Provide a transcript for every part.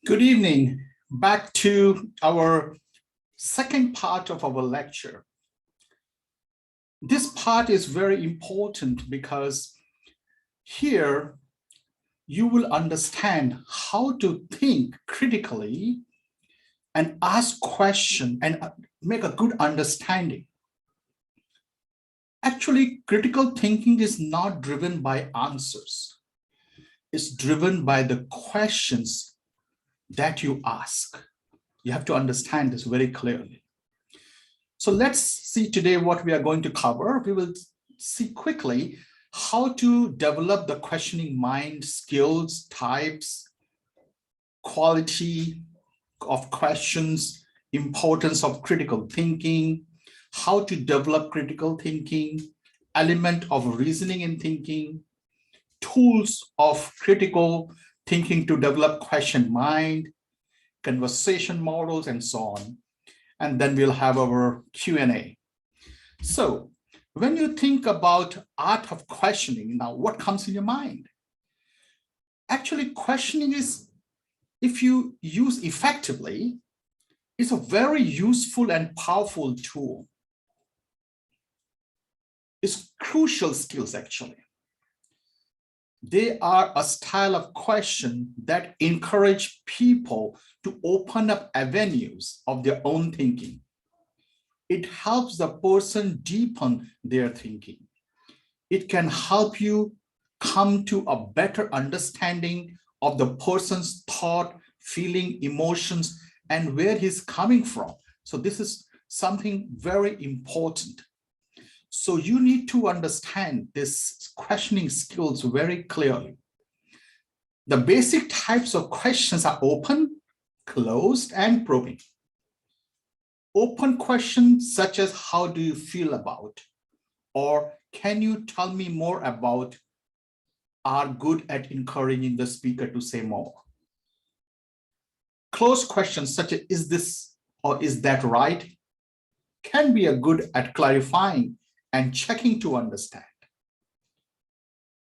Good evening. Back to our second part of our lecture. This part is very important because here you will understand how to think critically and ask questions and make a good understanding. Actually, critical thinking is not driven by answers. It's driven by the questions that you ask. You have to understand this very clearly. So let's see today what we are going to cover. We will see quickly how to develop the questioning mind, skills, types, quality of questions, importance of critical thinking, how to develop critical thinking, element of reasoning and thinking, tools of critical thinking to develop question mind, conversation models, and so on. And then we'll have our Q&A. So when you think about art of questioning, now what comes in your mind? Actually, questioning is, if you use effectively, is a very useful and powerful tool. It's crucial skills, actually. They are a style of question that encourage people to open up avenues of their own thinking. It helps the person deepen their thinking. It can help you come to a better understanding of the person's thought, feeling, emotions, and where he's coming from. So this is something very important. So you need to understand this questioning skills very clearly. The basic types of questions are open, closed, and probing. Open questions such as, how do you feel about? Or can you tell me more about, are good at encouraging the speaker to say more. Closed questions such as, is this or is that right? Can be a good at clarifying and checking to understand.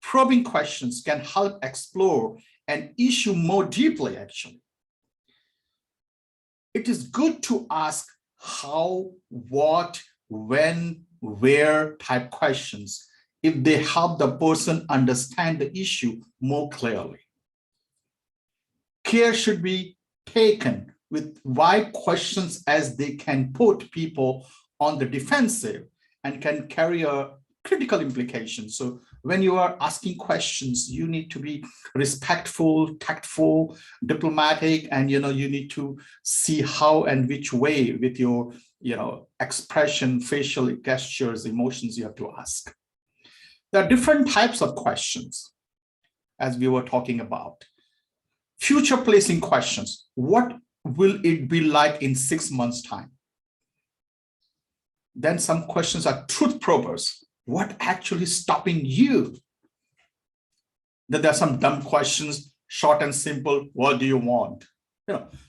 Probing questions can help explore an issue more deeply, actually. It is good to ask how, what, when, where type questions if they help the person understand the issue more clearly. Care should be taken with why questions, as they can put people on the defensive and can carry a critical implication. So when you are asking questions, you need to be respectful, tactful, diplomatic, and you need to see how and which way with your expression, facial gestures, emotions you have to ask. There are different types of questions, as we were talking about. Future placing questions. What will it be like in 6 months' time? Then some questions are truth probers. What actually is stopping you? Then there are some dumb questions, short and simple. What do you want?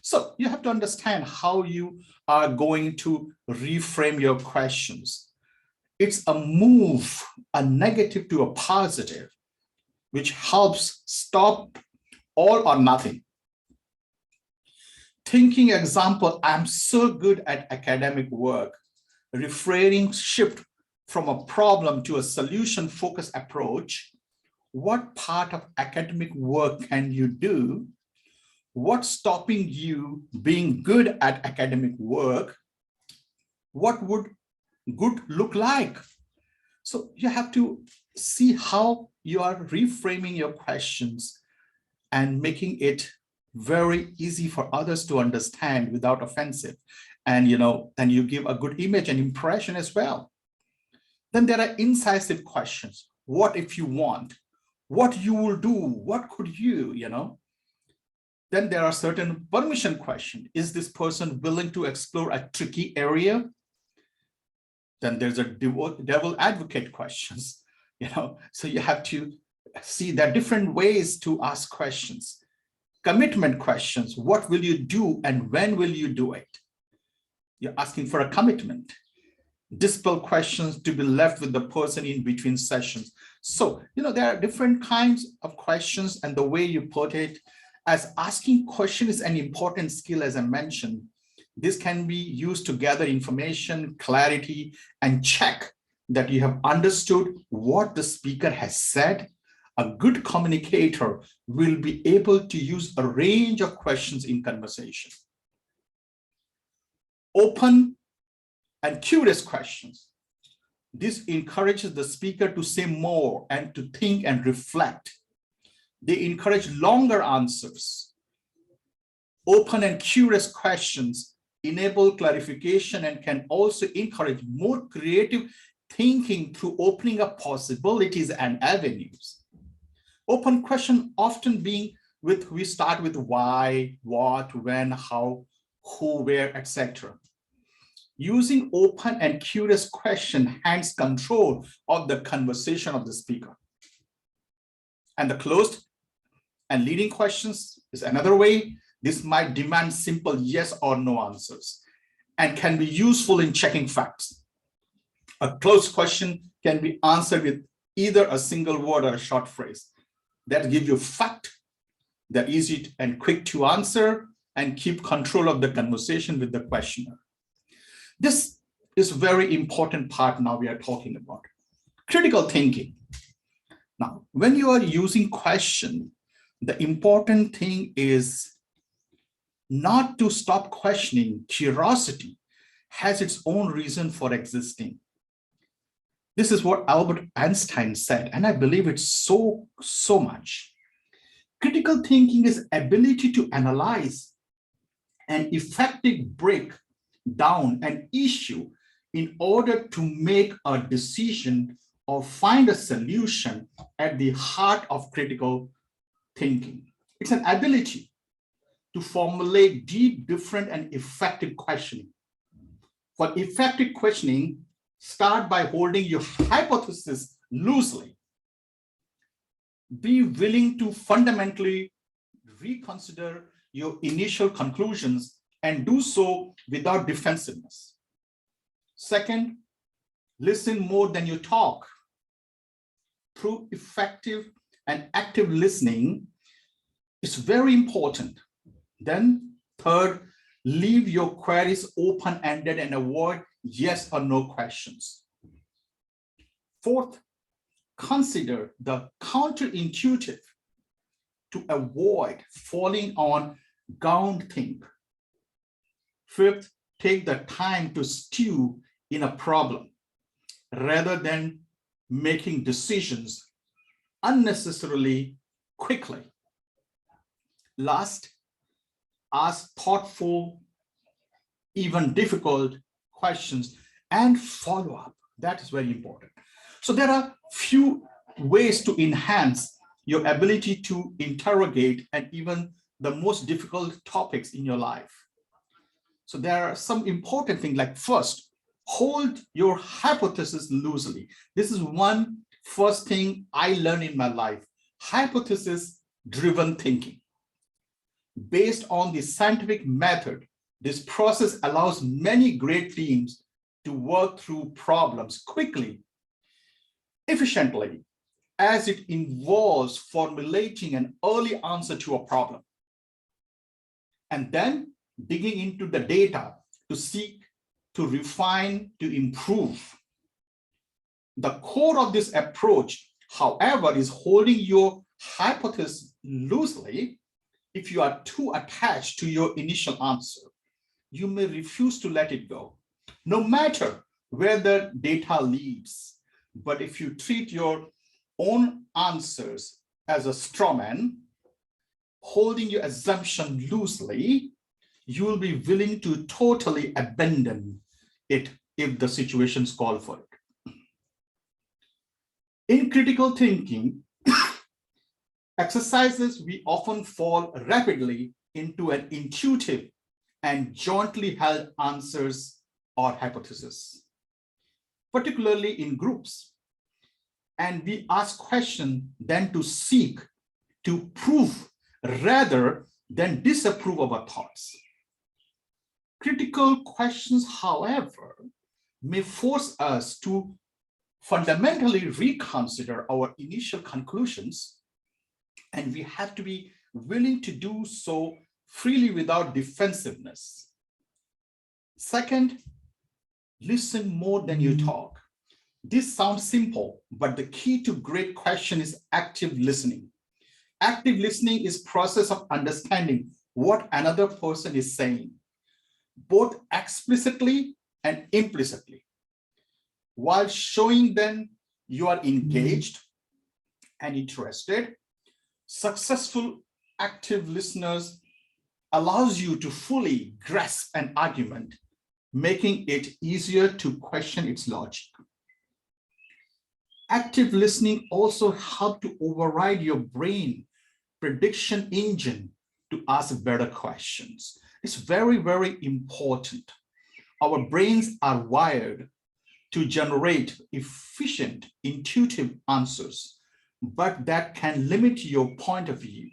So you have to understand how you are going to reframe your questions. It's a move, a negative to a positive, which helps stop all or nothing. Thinking example, I'm so good at academic work. Reframing shift from a problem to a solution-focused approach. What part of academic work can you do? What's stopping you being good at academic work? What would good look like? So you have to see how you are reframing your questions and making it very easy for others to understand without offensive. And then you give a good image and impression as well. Then there are incisive questions. What if you want? What you will do? What could you, Then there are certain permission questions. Is this person willing to explore a tricky area? Then there's a devil advocate questions, so you have to see there are different ways to ask questions. Commitment questions, what will you do and when will you do it? You're asking for a commitment. Dispel questions to be left with the person in between sessions. So, there are different kinds of questions, and the way you put it as asking questions is an important skill, as I mentioned. This can be used to gather information, clarity, and check that you have understood what the speaker has said. A good communicator will be able to use a range of questions in conversation. Open and curious questions. This encourages the speaker to say more and to think and reflect. They encourage longer answers. Open and curious questions enable clarification and can also encourage more creative thinking through opening up possibilities and avenues. Open question often being we start with why, what, when, how, who, where, etc. Using open and curious question hands control of the conversation of the speaker. And the closed and leading questions is another way. This might demand simple yes or no answers and can be useful in checking facts. A closed question can be answered with either a single word or a short phrase that give you fact, that easy and quick to answer and keep control of the conversation with the questioner. This is very important part now we are talking about. Critical thinking. Now, when you are using question, the important thing is not to stop questioning. Curiosity has its own reason for existing. This is what Albert Einstein said, and I believe it so much. Critical thinking is ability to analyze and effectively break down an issue in order to make a decision or find a solution at the heart of critical thinking. It's an ability to formulate deep, different, and effective questioning. For effective questioning, start by holding your hypothesis loosely. Be willing to fundamentally reconsider your initial conclusions and do so without defensiveness. Second, listen more than you talk. Through effective and active listening, it's very important. Then third, leave your queries open-ended and avoid yes or no questions. Fourth, consider the counterintuitive to avoid falling on groundthink. Fifth, take the time to stew in a problem rather than making decisions unnecessarily quickly. Last, ask thoughtful, even difficult questions and follow up. That is very important. So there are few ways to enhance your ability to interrogate and even the most difficult topics in your life. So there are some important things, like first, hold your hypothesis loosely. This is one first thing I learned in my life, hypothesis-driven thinking. Based on the scientific method, this process allows many great teams to work through problems quickly, efficiently, as it involves formulating an early answer to a problem, and then digging into the data to seek to refine, to improve. The core of this approach, however, is holding your hypothesis loosely. If you are too attached to your initial answer, you may refuse to let it go, no matter where the data leads. But if you treat your own answers as a straw man, holding your assumption loosely, you will be willing to totally abandon it if the situations call for it. In critical thinking exercises, we often fall rapidly into an intuitive and jointly held answers or hypothesis, particularly in groups. And we ask questions then to seek to prove rather than disapprove of our thoughts. Critical questions, however, may force us to fundamentally reconsider our initial conclusions, and we have to be willing to do so freely without defensiveness. Second, listen more than you talk. This sounds simple, but the key to great question is active listening. Active listening is process of understanding what another person is saying, both explicitly and implicitly, while showing them you are engaged and interested. Successful active listeners allows you to fully grasp an argument, making it easier to question its logic. Active listening also helps to override your brain prediction engine to ask better questions. It's very, very important. Our brains are wired to generate efficient, intuitive answers, but that can limit your point of view.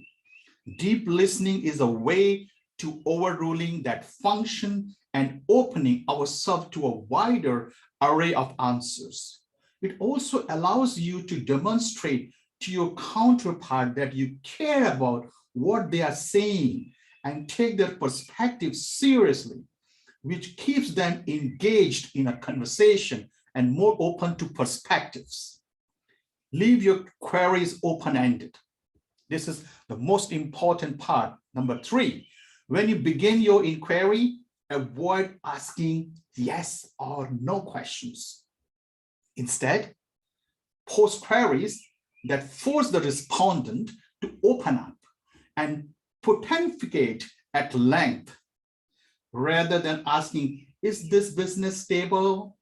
Deep listening is a way to overruling that function and opening ourselves to a wider array of answers. It also allows you to demonstrate to your counterpart that you care about what they are saying and take their perspective seriously, which keeps them engaged in a conversation and more open to perspectives. Leave your queries open-ended. This is the most important part. Number 3, when you begin your inquiry, avoid asking yes or no questions. Instead, pose queries that force the respondent to open up and pontificate at length, rather than asking, is this business stable?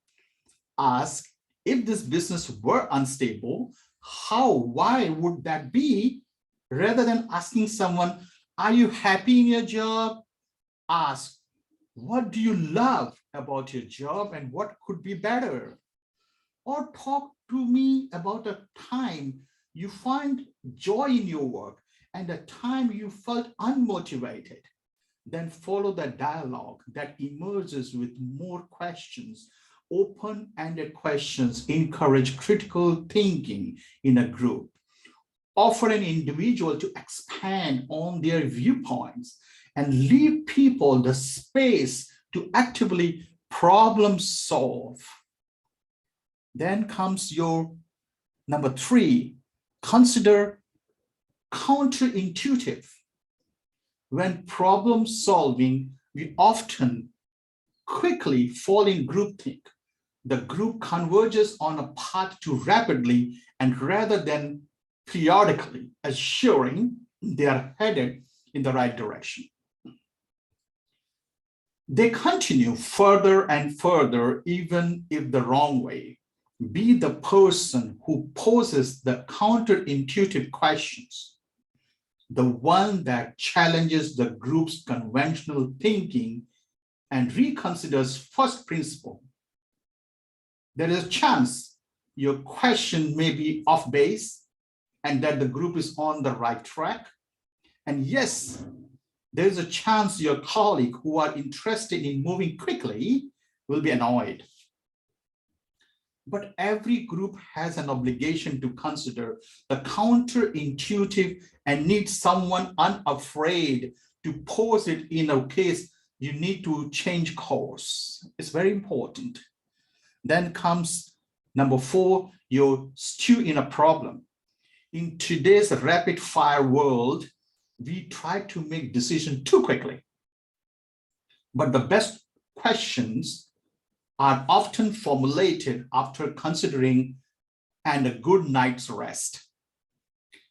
Ask, if this business were unstable, why would that be? Rather than asking someone, are you happy in your job? Ask, what do you love about your job and what could be better? Or talk to me about a time you find joy in your work and a time you felt unmotivated. Then follow the dialogue that emerges with more questions. Open-ended questions encourage critical thinking in a group. Offer an individual to expand on their viewpoints and leave people the space to actively problem solve. Then comes your number 3, consider counterintuitive. When problem solving, we often quickly fall in groupthink. The group converges on a path too rapidly and rather than periodically assuring they are headed in the right direction. They continue further and further, even if the wrong way. Be the person who poses the counterintuitive questions, the one that challenges the group's conventional thinking and reconsiders first principle. There is a chance your question may be off base and that the group is on the right track. And yes, there is a chance your colleague who are interested in moving quickly will be annoyed. But every group has an obligation to consider the counterintuitive and needs someone unafraid to pose it in a case you need to change course. It's very important. Then comes number 4, you stew in a problem. In today's rapid fire world, we try to make decisions too quickly. But the best questions are often formulated after considering and a good night's rest.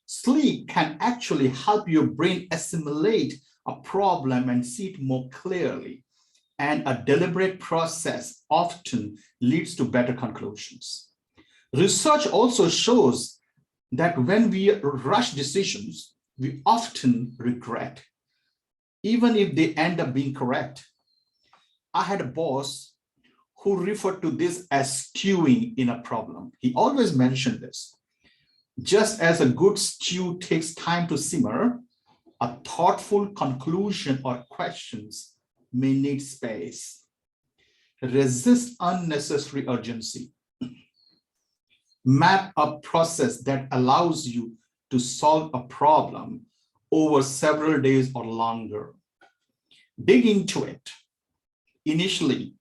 Sleep can actually help your brain assimilate a problem and see it more clearly. And a deliberate process often leads to better conclusions. Research also shows that when we rush decisions, we often regret. even if they end up being correct. I had a boss who referred to this as stewing in a problem. He always mentioned this. Just as a good stew takes time to simmer, a thoughtful conclusion or questions may need space. Resist unnecessary urgency. Map a process that allows you to solve a problem over several days or longer. Dig into it initially,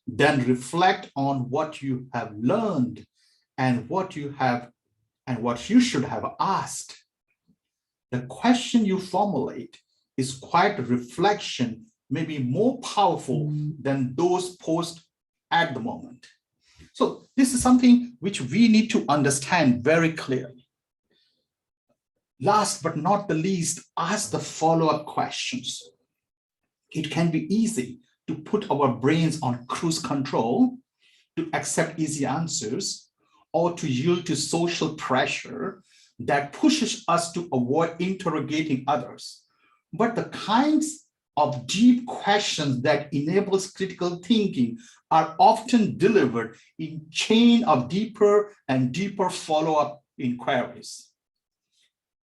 then reflect on what you have learned and what you should have asked. The question you formulate is quite a reflection, maybe more powerful than those posed at the moment. So this is something which we need to understand very clearly. Last but not the least, ask the follow-up questions. It can be easy to put our brains on cruise control, to accept easy answers, or to yield to social pressure that pushes us to avoid interrogating others. But the kinds of deep questions that enables critical thinking are often delivered in chain of deeper and deeper follow-up inquiries.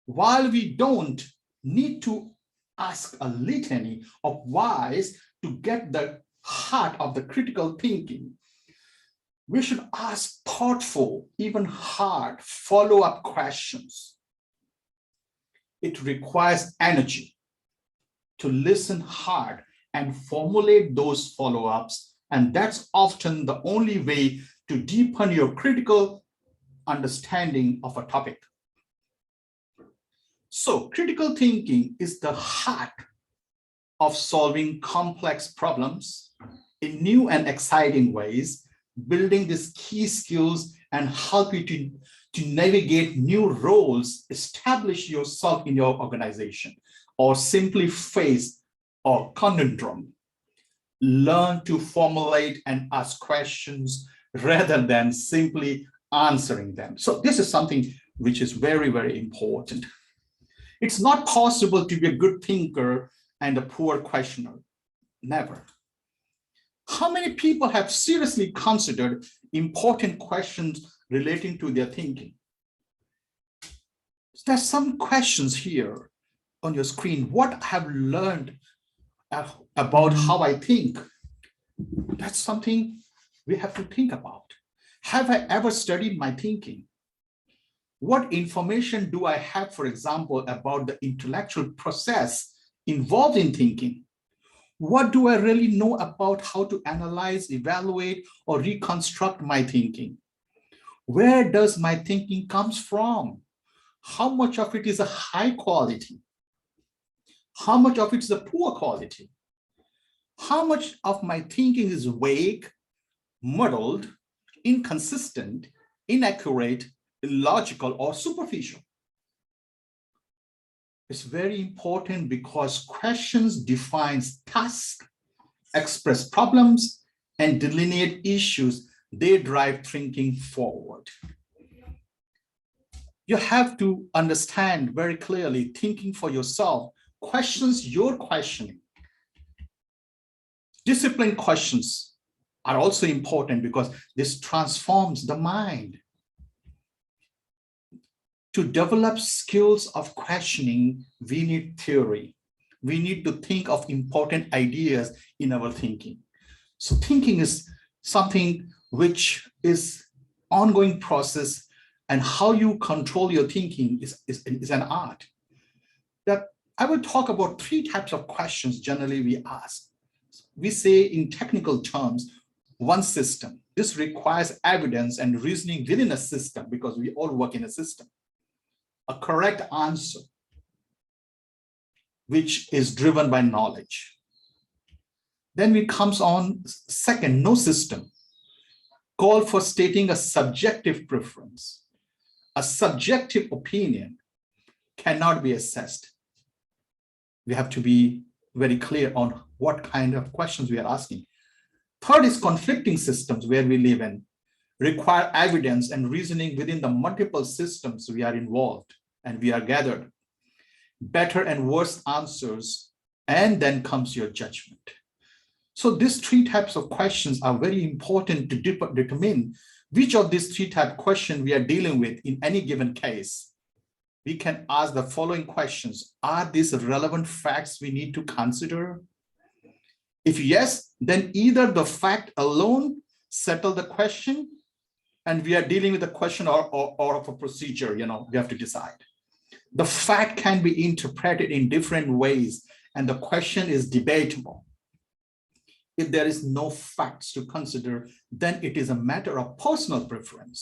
While we don't need to ask a litany of whys to get the heart of the critical thinking, we should ask thoughtful, even hard follow-up questions. It requires energy to listen hard and formulate those follow-ups, and that's often the only way to deepen your critical understanding of a topic. So critical thinking is the heart of solving complex problems in new and exciting ways, building these key skills and help you to navigate new roles, establish yourself in your organization, or simply face a conundrum. Learn to formulate and ask questions rather than simply answering them. So this is something which is very, very important. It's not possible to be a good thinker and a poor questioner. Never. How many people have seriously considered important questions relating to their thinking? There's some questions here on your screen. What I have learned about how I think? That's something we have to think about. Have I ever studied my thinking? What information do I have, for example, about the intellectual process involved in thinking? What do I really know about how to analyze, evaluate, or reconstruct my thinking? Where does my thinking comes from? How much of it is a high quality? How much of it is a poor quality? How much of my thinking is vague, muddled, inconsistent, inaccurate, illogical, or superficial? It's very important because questions define tasks, express problems, and delineate issues. They drive thinking forward. You have to understand very clearly, thinking for yourself, questions you're questioning. Disciplined questions are also important because this transforms the mind. To develop skills of questioning, we need theory. We need to think of important ideas in our thinking. So thinking is something which is ongoing process, and how you control your thinking is an art. That I will talk about 3 types of questions generally we ask. We say in technical terms, one system. This requires evidence and reasoning within a system because we all work in a system. A correct answer, which is driven by knowledge. Then it comes on second, no system. Call for stating a subjective preference. A subjective opinion cannot be assessed. We have to be very clear on what kind of questions we are asking. Third is conflicting systems where we live in, require evidence and reasoning within the multiple systems we are involved and we are gathered. Better and worse answers and then comes your judgment. So these three types of questions are very important to determine which of these three type questions we are dealing with in any given case. We can ask the following questions. Are these relevant facts we need to consider? If yes, then either the fact alone settle the question, and we are dealing with a question or of a procedure, we have to decide. The fact can be interpreted in different ways, and the question is debatable. If there is no facts to consider, then it is a matter of personal preference.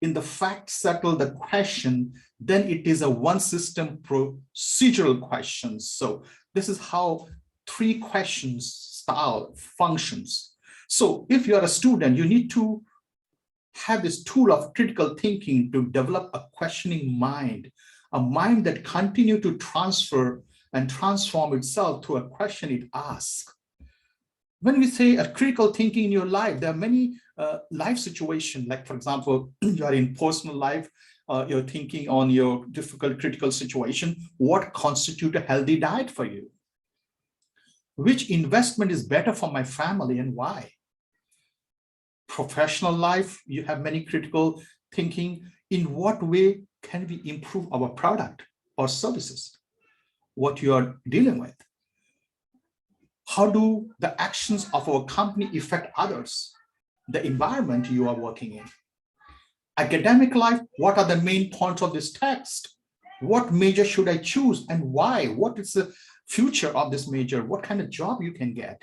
In the fact settle the question, then it is a one system procedural question. So this is how three questions style functions. So if you are a student, you need to have this tool of critical thinking to develop a questioning mind, a mind that continue to transfer and transform itself to a question it asks. When we say a critical thinking in your life, there are many life situations, like for example, you are in personal life, you're thinking on your difficult critical situation, what constitutes a healthy diet for you? Which investment is better for my family and why? Professional life, you have many critical thinking. In what way can we improve our product or services? What you are dealing with? How do the actions of our company affect others? The environment you are working in. Academic life, what are the main points of this text? What major should I choose and why? What is the future of this major? What kind of job you can get?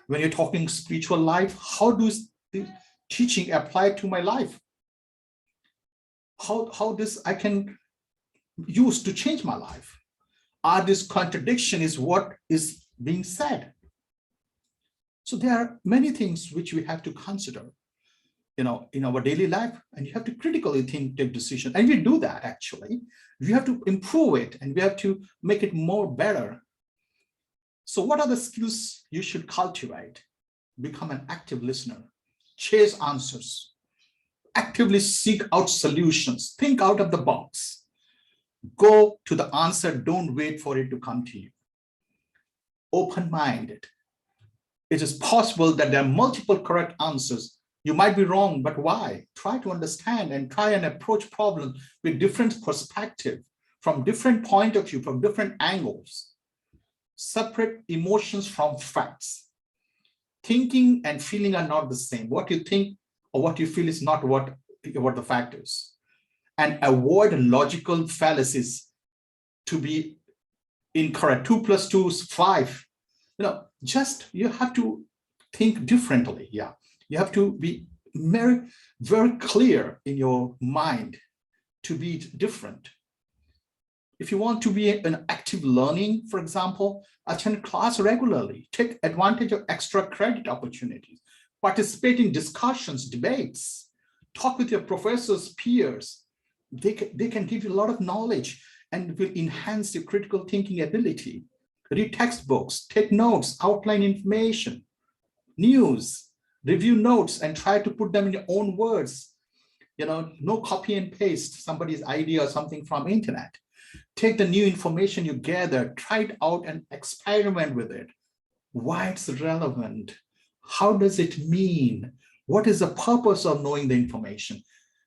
When you're talking spiritual life, how does the teaching apply to my life? How this I can use to change my life? Are this contradiction is what is being said? So there are many things which we have to consider, in our daily life, and you have to critically take decisions. And we do that actually. We have to improve it and we have to make it more better. So what are the skills you should cultivate? Become an active listener, chase answers, actively seek out solutions, think out of the box, go to the answer, don't wait for it to come to you. Open-minded. It is possible that there are multiple correct answers. You might be wrong, but why? Try to understand and try and approach problems with different perspective, from different point of view, from different angles. Separate emotions from facts. Thinking and feeling are not the same. What you think or what you feel is not what the fact is. And avoid logical fallacies to be incorrect. 2 + 2 is 5. Just you have to think differently. Yeah, you have to be very, very clear in your mind to be different. If you want to be an active learning, for example, attend class regularly, take advantage of extra credit opportunities, participate in discussions, debates, talk with your professors, peers. They can give you a lot of knowledge and will enhance your critical thinking ability. Read textbooks, take notes, outline information, news, review notes, and try to put them in your own words. No copy and paste somebody's idea or something from internet. Take the new information you gather, try it out and experiment with it. Why it's relevant? How does it mean? What is the purpose of knowing the information?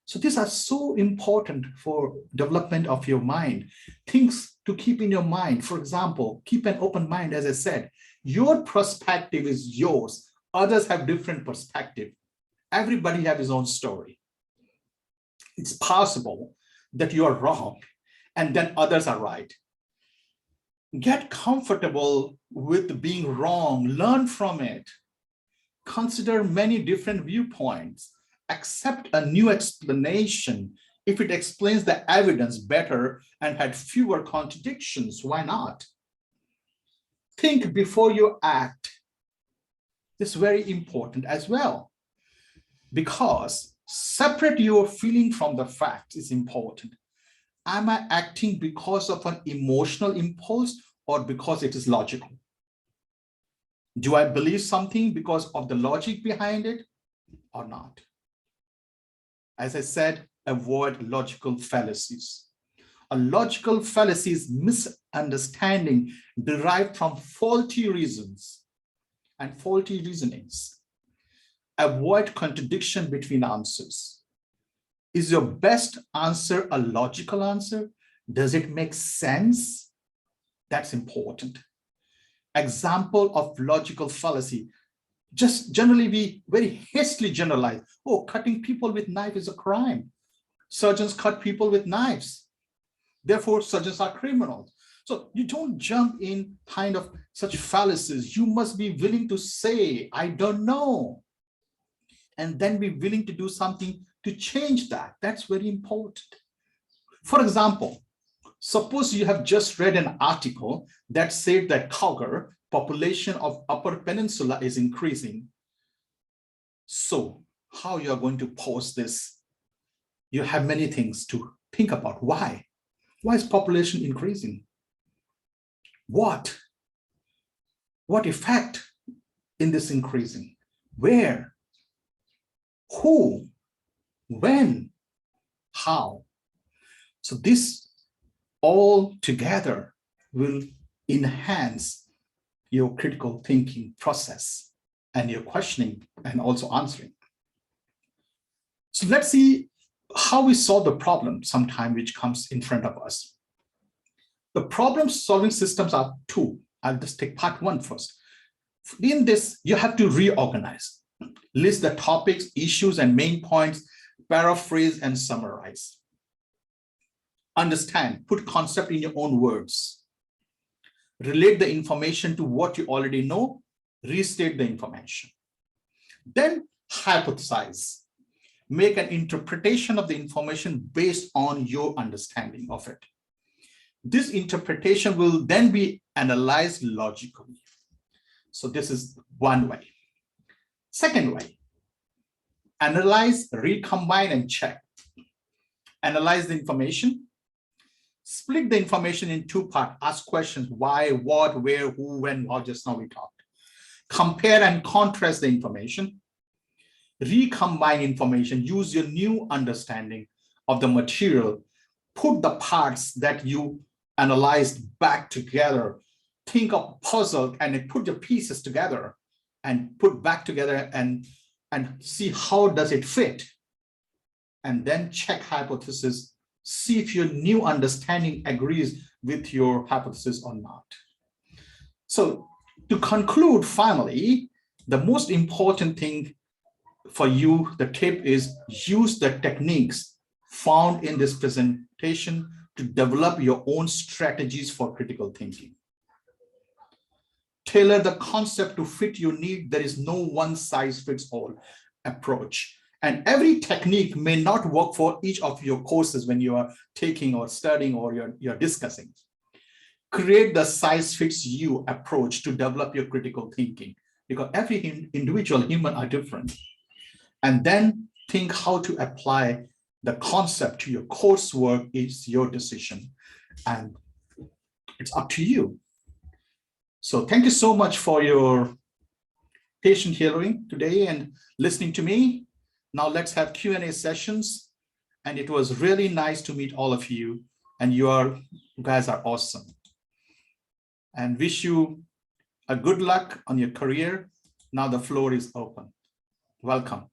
So these are so important for development of your mind. Things to keep in your mind. For example, keep an open mind. As I said, your perspective is yours. Others have different perspective. Everybody has his own story. It's possible that you are wrong and then others are right. Get comfortable with being wrong. Learn from it. Consider many different viewpoints. Accept a new explanation if it explains the evidence better and had fewer contradictions. Why not? Think before you act. This is very important as well, because separate your feeling from the fact is important. Am I acting because of an emotional impulse or because it is logical? Do I believe something because of the logic behind it or not? As I said, avoid logical fallacies. A logical fallacy is misunderstanding derived from faulty reasons and faulty reasonings. Avoid contradiction between answers. Is your best answer a logical answer? Does it make sense? That's important. Example of logical fallacy. Just generally, we very hastily generalize. Oh, cutting people with knife is a crime. Surgeons cut people with knives. Therefore, surgeons are criminals. So you don't jump in kind of such fallacies. You must be willing to say, I don't know. And then be willing to do something to change that. That's very important. For example, suppose you have just read an article that said that Cogger population of Upper Peninsula is increasing. So how you are going to post this? You have many things to think about. Why? Why is population increasing? What effect in this increasing? Where? Who? When? How? So this all together will enhance your critical thinking process and your questioning and also answering. So let's see how we solve the problem sometime which comes in front of us. The problem solving systems are two. I'll just take part one first. In this, you have to reorganize, list the topics, issues, and main points, paraphrase and summarize. Understand, put concept in your own words. Relate the information to what you already know, restate the information. Then hypothesize. Make an interpretation of the information based on your understanding of it. This interpretation will then be analyzed logically. So this is one way. Second way, analyze, recombine, and check. Analyze the information. Split the information in two parts. Ask questions, why, what, where, who, when, how, just now we talked. Compare and contrast the information. Recombine information. Use your new understanding of the material. Put the parts that you analyzed back together. Think of puzzle and put the pieces together and put back together and see how does it fit. And then check hypothesis. See if your new understanding agrees with your hypothesis or not. So to conclude, finally, the most important thing for you, the tip is use the techniques found in this presentation to develop your own strategies for critical thinking. Tailor the concept to fit your need. There is no one size fits all approach. And every technique may not work for each of your courses when you are taking or studying or you're discussing. Create the size fits you approach to develop your critical thinking, because every individual human are different. And then think how to apply the concept to your coursework is your decision. And it's up to you. So thank you so much for your patient hearing today and listening to me. Now let's have Q&A sessions. And it was really nice to meet all of you. And you guys are awesome. And wish you a good luck on your career. Now the floor is open. Welcome.